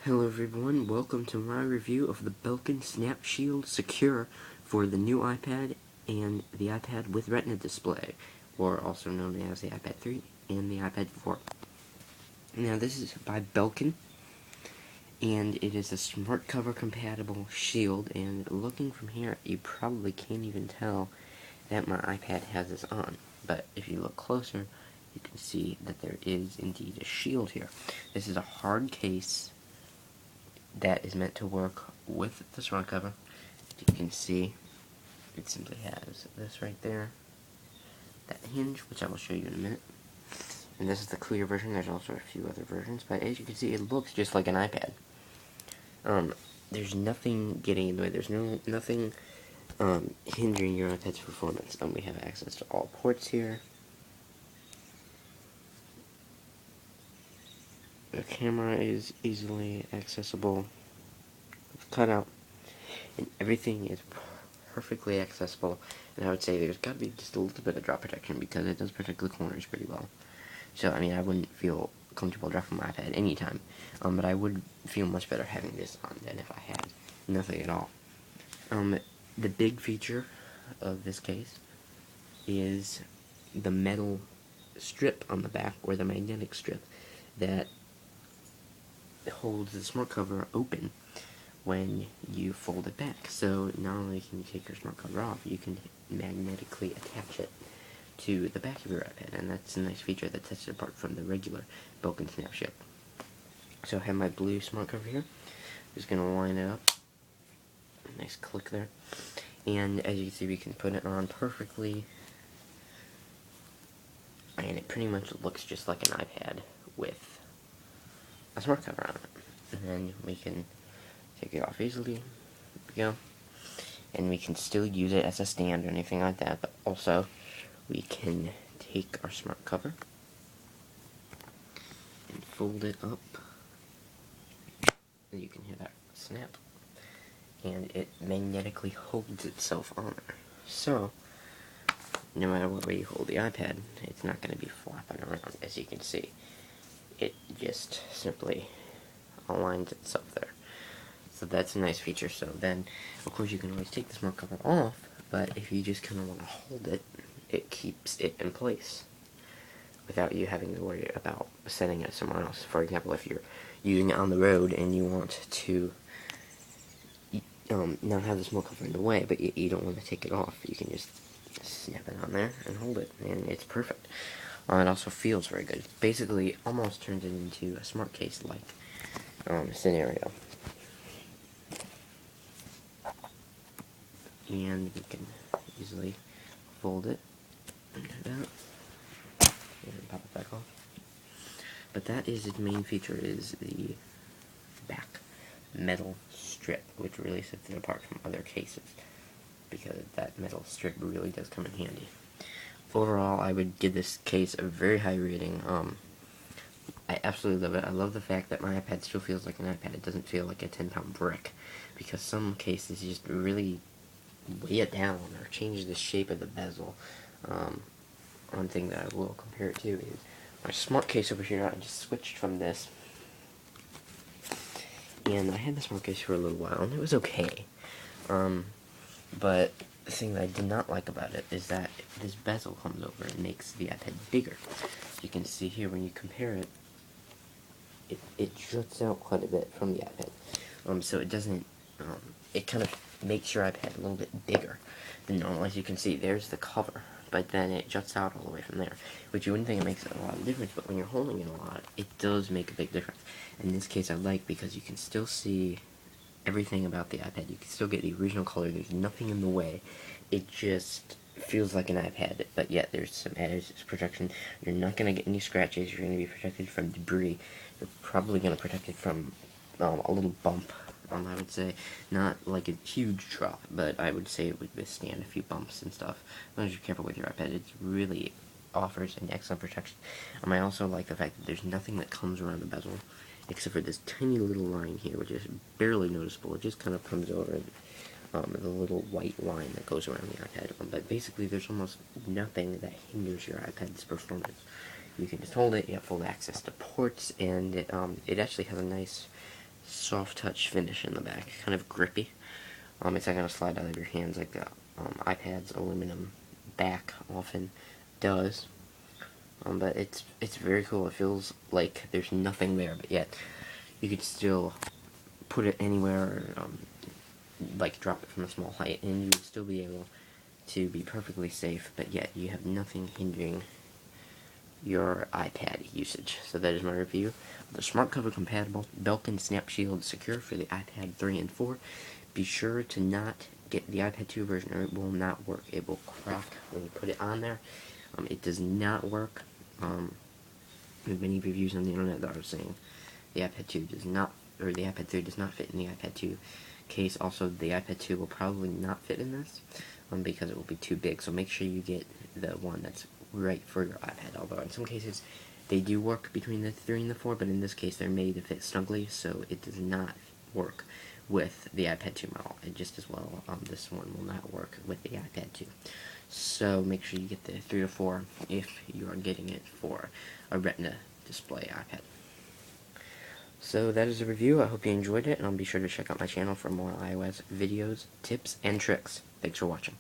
Hello everyone, welcome to my review of the Belkin Snap Shield Secure for the new iPad and the iPad with Retina display, or also known as the iPad 3 and the iPad 4. Now this is by Belkin, and it is a smart cover compatible shield, and looking from here you probably can't even tell that my iPad has this on, but if you look closer you can see that there is indeed a shield here. This is a hard case that is meant to work with the smart cover. As you can see, it simply has this right there, that hinge, which I will show you in a minute. And this is the clear version. There's also a few other versions, but as you can see, it looks just like an iPad. There's nothing getting in the way. There's nothing hindering your iPad's performance. We have access to all ports here. The camera is easily accessible, cut out, and everything is perfectly accessible. And I would say there's got to be just a little bit of drop protection because it does protect the corners pretty well. So I mean, I wouldn't feel comfortable dropping my iPad anytime, but I would feel much better having this on than if I had nothing at all. The big feature of this case is the metal strip on the back, or the magnetic strip, that holds the smart cover open when you fold it back. So not only can you take your smart cover off, you can magnetically attach it to the back of your iPad, and that's a nice feature that sets it apart from the regular Belkin Snap Shield. So I have my blue smart cover here. Just going to line it up. Nice click there. And as you can see, we can put it on perfectly, and it pretty much looks just like an iPad with a smart cover on it. And then we can take it off easily. There we go. And we can still use it as a stand or anything like that, but also we can take our smart cover and fold it up, and you can hear that snap, and it magnetically holds itself on there. So no matter what way you hold the iPad, it's not going to be flopping around. As you can see, it just simply aligns itself there. So that's a nice feature. So then, of course, you can always take the smart cover off, but if you just kind of want to hold it, it keeps it in place without you having to worry about setting it somewhere else. For example, if you're using it on the road and you want to not have the smart cover in the way, but you don't want to take it off, you can just snap it on there and hold it, and it's perfect. It also feels very good. Basically, almost turns it into a smart case-like scenario. And we can easily fold it like that and pop it back off. But that is its main feature, is the back metal strip, which really sets it apart from other cases, because that metal strip really does come in handy. Overall, I would give this case a very high rating. I absolutely love it. I love the fact that my iPad still feels like an iPad. It doesn't feel like a 10-pound brick, because some cases just really weigh it down or change the shape of the bezel. One thing that I will compare it to is my smart case over here. I just switched from this, and I had the smart case for a little while, and it was okay. But the thing that I did not like about it is that this bezel comes over and makes the iPad bigger. You can see here when you compare it, it juts out quite a bit from the iPad. So it doesn't, it kind of makes your iPad a little bit bigger than normal. As you can see, there's the cover, but then it juts out all the way from there, which you wouldn't think it makes a lot of difference, but when you're holding it a lot, it does make a big difference. In this case, I like, because you can still see everything about the iPad. You can still get the original color. There's nothing in the way. It just feels like an iPad, but yet there's some added protection. You're not going to get any scratches. You're going to be protected from debris. You're probably going to protect it from a little bump, I would say. Not like a huge drop, but I would say it would withstand a few bumps and stuff. As long as you're careful with your iPad, it really offers an excellent protection. I also like the fact that there's nothing that comes around the bezel, except for this tiny little line here, which is barely noticeable. It just kind of comes over the little white line that goes around the iPad. But basically, there's almost nothing that hinders your iPad's performance. You can just hold it, you have full access to ports, and it actually has a nice soft touch finish in the back, kind of grippy. It's not going to slide out of your hands like the iPad's aluminum back often does. But it's very cool. It feels like there's nothing there, but yet you could still put it anywhere, like drop it from a small height, and you would still be able to be perfectly safe, but yet you have nothing hindering your iPad usage. So that is my review of the smart cover compatible Belkin Snap Shield Secure for the iPad 3 and 4. Be sure to not get the iPad 2 version or it will not work. It will crack when you put it on there. It does not work. There's many reviews on the internet that are saying the iPad 2 does not, or the iPad 3 does not fit in the iPad 2 case. Also, the iPad 2 will probably not fit in this because it will be too big. So make sure you get the one that's right for your iPad. Although in some cases they do work between the 3 and the 4, but in this case they're made to fit snugly, so it does not work with the iPad 2 model. And just as well, this one will not work with the iPad 2. So make sure you get the 3 or 4 if you are getting it for a Retina display iPad. So that is a review. I hope you enjoyed it, and I'll be sure to check out my channel for more iOS videos, tips, and tricks. Thanks for watching.